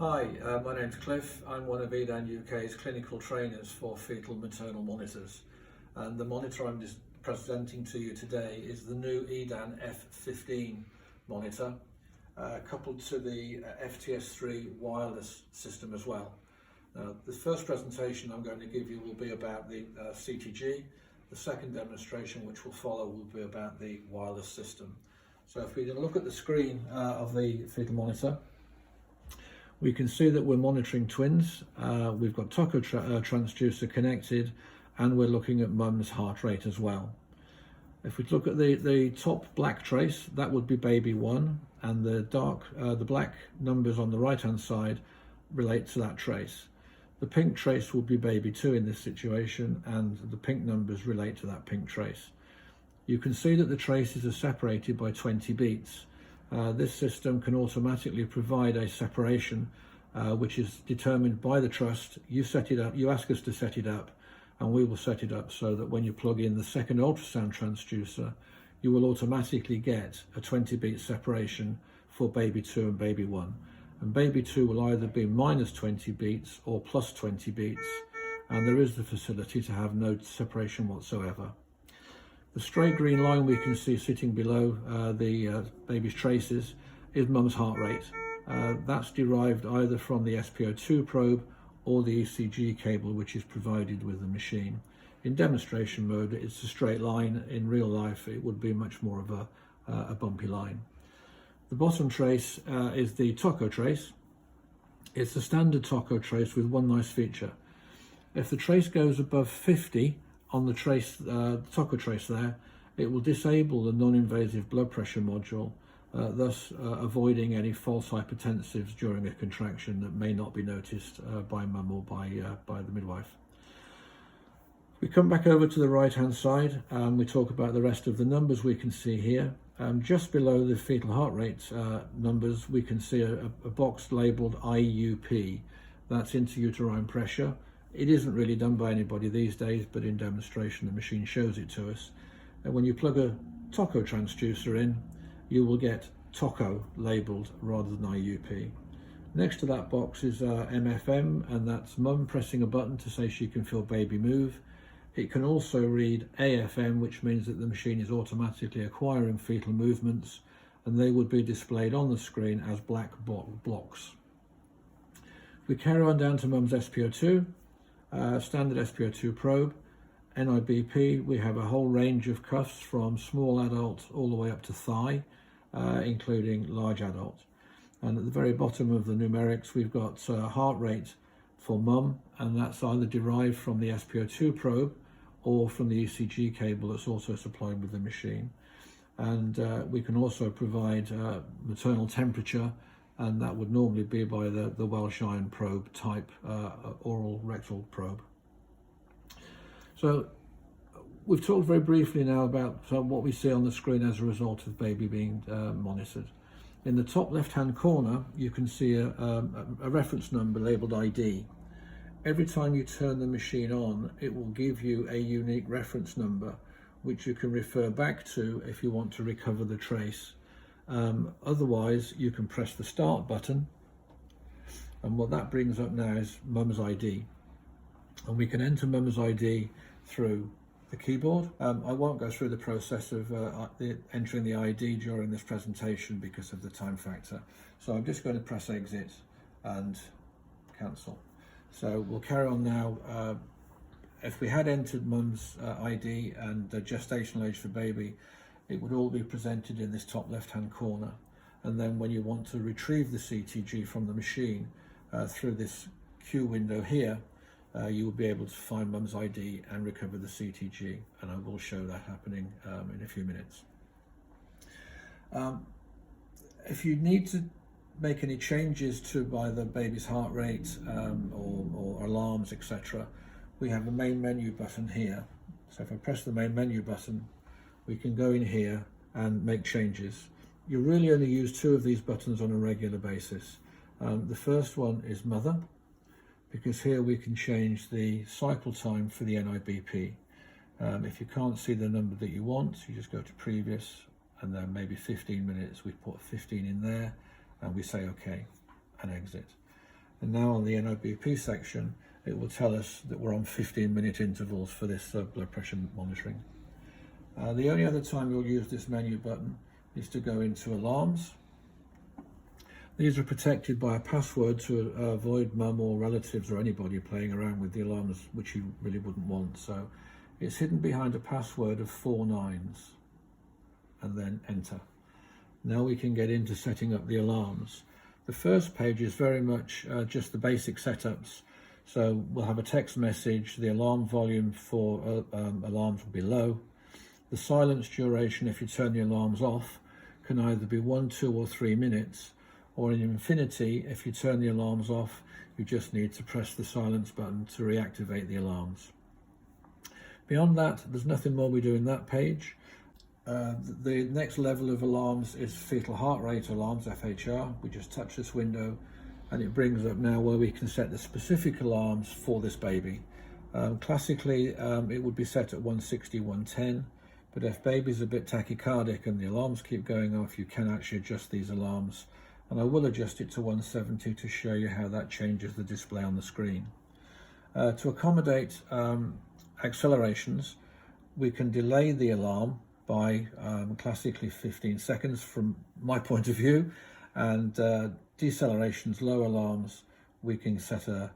Hi, my name's Cliff. I'm one of Edan UK's clinical trainers for fetal maternal monitors, and the monitor I'm just presenting to you today is the new Edan F15 monitor, coupled to the FTS3 wireless system as well. Now, the first presentation I'm going to give you will be about the CTG. The second demonstration, which will follow, will be about the wireless system. So if we can look at the screen of the fetal monitor, we can see that we're monitoring twins. We've got TOCO transducer connected, and we're looking at mum's heart rate as well. If we look at the top black trace, that would be baby 1, and the black numbers on the right hand side relate to that trace. The pink trace will be baby 2 in this situation, and the pink numbers relate to that pink trace. You can see that the traces are separated by 20 beats. This system can automatically provide a separation which is determined by the trust. You set it up, you ask us to set it up, and we will set it up so that when you plug in the second ultrasound transducer, you will automatically get a 20 beat separation for baby 2 and baby 1. And baby 2 will either be minus 20 beats or plus 20 beats, and there is the facility to have no separation whatsoever. The straight green line we can see sitting below the baby's traces is mum's heart rate. That's derived either from the SpO2 probe or the ECG cable, which is provided with the machine. In demonstration mode, it's a straight line. In real life, it would be much more of a bumpy line. The bottom trace is the TOCO trace. It's a standard TOCO trace with one nice feature. If the trace goes above 50, on the trace, TOCO trace there, it will disable the non-invasive blood pressure module, thus avoiding any false hypertensives during a contraction that may not be noticed by mum or by the midwife. We come back over to the right hand side and we talk about the rest of the numbers we can see here. Just below the fetal heart rate numbers, we can see a box labelled IUP. That's intrauterine pressure. It isn't really done by anybody these days, but in demonstration the machine shows it to us. And when you plug a TOCO transducer in, you will get TOCO labelled rather than IUP. Next to that box is MFM, and that's mum pressing a button to say she can feel baby move. It can also read AFM, which means that the machine is automatically acquiring fetal movements, and they would be displayed on the screen as black blocks. We carry on down to mum's SpO2. Standard SpO2 probe, NIBP. We have a whole range of cuffs from small adult all the way up to thigh, including large adult. And at the very bottom of the numerics, we've got heart rate for mum, and that's either derived from the SpO2 probe or from the ECG cable that's also supplied with the machine. And we can also provide maternal temperature, and that would normally be by the Welsh iron probe type oral rectal probe. So we've talked very briefly now about what we see on the screen as a result of baby being monitored. In the top left hand corner you can see a reference number labelled ID. Every time you turn the machine on, it will give you a unique reference number which you can refer back to if you want to recover the trace. Otherwise, you can press the start button, and what that brings up now is mum's ID, and we can enter mum's ID through the keyboard. I won't go through the process of entering the ID during this presentation because of the time factor, so I'm just going to press exit and cancel. So we'll carry on now. If we had entered mum's ID and the gestational age for baby, it would all be presented in this top left hand corner, and then when you want to retrieve the CTG from the machine through this queue window here, you will be able to find mum's ID and recover the CTG, and I will show that happening in a few minutes. If you need to make any changes to either baby's heart rate or alarms, etc., we have the main menu button here. So if I press the main menu button, we can go in here and make changes. You really only use 2 of these buttons on a regular basis. The first one is mother, because here we can change the cycle time for the NIBP. If you can't see the number that you want, you just go to previous, and then maybe 15 minutes. We put 15 in there, and we say OK and exit. And now on the NOBP section, it will tell us that we're on 15-minute intervals for this blood pressure monitoring. The only other time you'll use this menu button is to go into alarms. These are protected by a password to avoid mum or relatives or anybody playing around with the alarms, which you really wouldn't want. So it's hidden behind a password of 4 nines, and then enter. Now we can get into setting up the alarms. The first page is very much just the basic setups. So we'll have a text message, the alarm volume for alarms will be low. The silence duration, if you turn the alarms off, can either be 1, 2 or 3 minutes, or in infinity, if you turn the alarms off, you just need to press the silence button to reactivate the alarms. Beyond that, there's nothing more we do in that page. The next level of alarms is fetal heart rate alarms, FHR. We just touch this window and it brings up now where we can set the specific alarms for this baby. Classically, it would be set at 160, 110, but if baby's a bit tachycardic and the alarms keep going off, you can actually adjust these alarms. And I will adjust it to 170 to show you how that changes the display on the screen. To accommodate accelerations, we can delay the alarm by classically 15 seconds from my point of view, and decelerations, low alarms, we can set a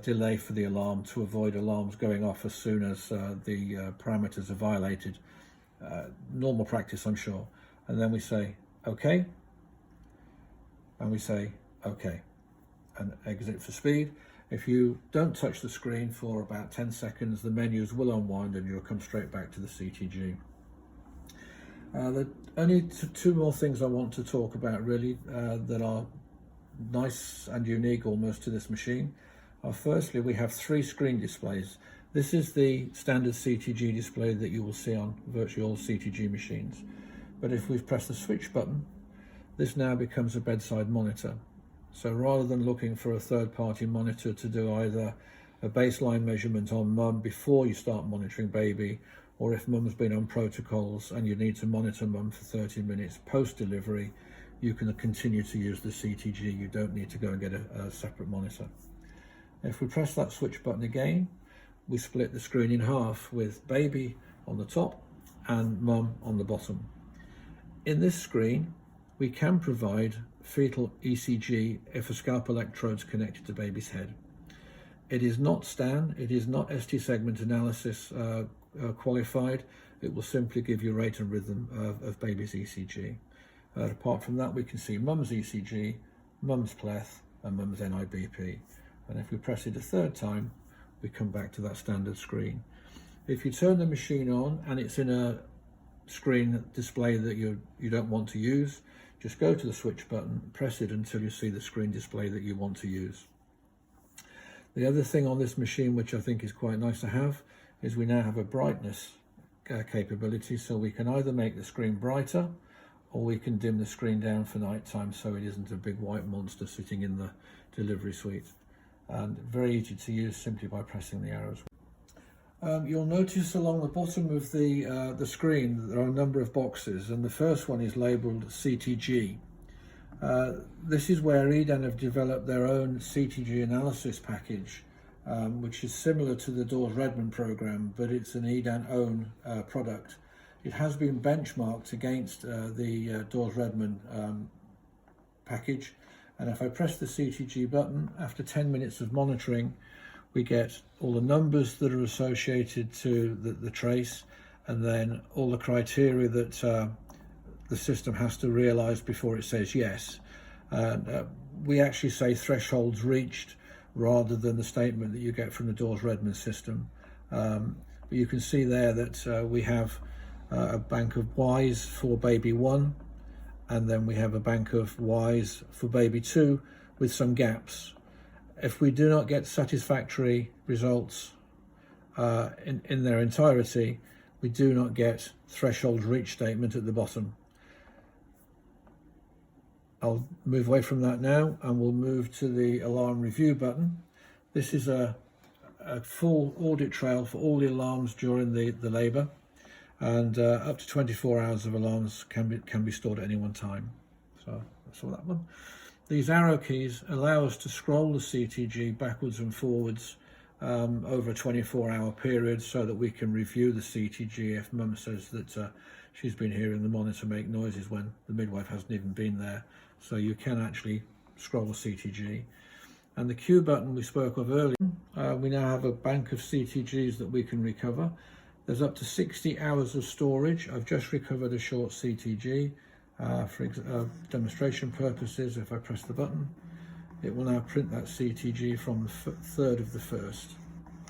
delay for the alarm to avoid alarms going off as soon as the parameters are violated. Normal practice, I'm sure. And then we say OK, and we say OK, and exit for speed. If you don't touch the screen for about 10 seconds, the menus will unwind and you'll come straight back to the CTG. There are only two more things I want to talk about really that are nice and unique almost to this machine. Firstly, we have 3 screen displays. This is the standard CTG display that you will see on virtually all CTG machines. But if we press the switch button, this now becomes a bedside monitor. So rather than looking for a third-party monitor to do either a baseline measurement on mum before you start monitoring baby, or if mum's been on protocols and you need to monitor mum for 30 minutes post-delivery, you can continue to use the CTG. You don't need to go and get a separate monitor. If we press that switch button again, we split the screen in half with baby on the top and mum on the bottom. In this screen, we can provide fetal ECG if a scalp electrode's connected to baby's head. It is not STAN, it is not ST segment analysis qualified. It will simply give you rate and rhythm of baby's ECG. Apart from that, we can see mum's ECG, mum's pleth, and mum's NIBP. And if we press it a third time, we come back to that standard screen. If you turn the machine on and it's in a screen display that you don't want to use, just go to the switch button, press it until you see the screen display that you want to use. The other thing on this machine, which I think is quite nice to have, is we now have a brightness capability, so we can either make the screen brighter or we can dim the screen down for night time so it isn't a big white monster sitting in the delivery suite. And very easy to use simply by pressing the arrows. You'll notice along the bottom of the screen that there are a number of boxes, and the first one is labelled CTG. This is where Edan have developed their own CTG analysis package, which is similar to the Dawes-Redman program, but it's an Edan own product. It has been benchmarked against the Dawes-Redman package, and if I press the CTG button, after 10 minutes of monitoring, we get all the numbers that are associated to the trace, and then all the criteria that the system has to realise before it says yes. We actually say thresholds reached rather than the statement that you get from the Dawes-Redman system. But you can see there that we have a bank of Ys for baby 1, and then we have a bank of Ys for baby 2 with some gaps. If we do not get satisfactory results in their entirety, we do not get threshold reach statement at the bottom. I'll move away from that now and we'll move to the alarm review button. This is a full audit trail for all the alarms during the labour, and up to 24 hours of alarms can be stored at any one time. So that's all that one. These arrow keys allow us to scroll the CTG backwards and forwards over a 24-hour period, so that we can review the CTG if mum says that she's been hearing the monitor make noises when the midwife hasn't even been there. So you can actually scroll the CTG. And the Q button we spoke of earlier, we now have a bank of CTGs that we can recover. There's up to 60 hours of storage. I've just recovered a short CTG. For demonstration purposes, if I press the button, it will now print that CTG from the 3rd of the 1st,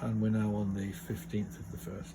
and we're now on the 15th of the 1st.